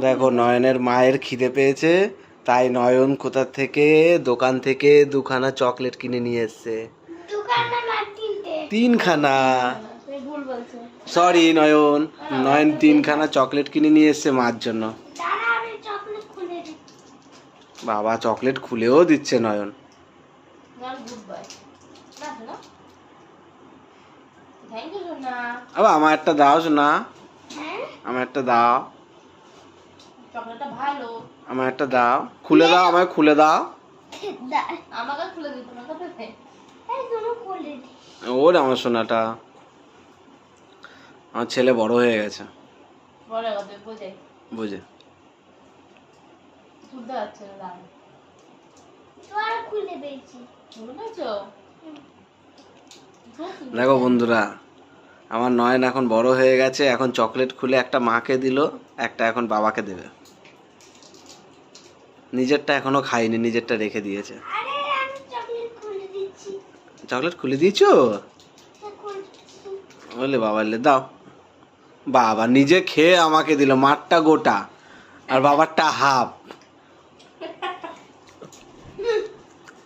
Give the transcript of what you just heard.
দেখো নয়নের মায়ের খিদে পেয়েছে, তাই নয়ন কোথা থেকে দোকান থেকে দুখানা চকলেট কিনে নিয়ে এসছে। তিনখানা, সরি নয়ন, নয়ন তিনখানা চকলেট কিনে নিয়ে এসছে মার জন্য। বাবা চকলেট খুলেও দিচ্ছে নয়ন। আবার আমার একটা দাও না, আমার একটা দাও, চকলেটটা ভালো, আমার একটা দাও, খুলে দাও, আমায় খুলে দাও। আমাকে খুলে দিতে ওর আমার সোনাটা, আমার ছেলে বড় হয়ে গেছে, বলে বুঝে বুঝে খুলতে যাচ্ছে না। দেখো বন্ধুরা, আমার নয়ন এখন বড় হয়ে গেছে, এখন চকলেট খুলে একটা মাকে দিল, একটা এখন বাবাকে দেবে। নিজেরটা এখনো খাইনি, নিজেরটা রেখে দিয়েছে। চকলেট খুলে দিয়েছো? বলে বাবা দাও। বাবা নিজে খেয়ে আমাকে দিল, মারটা গোটা আর বাবারটা হাফ।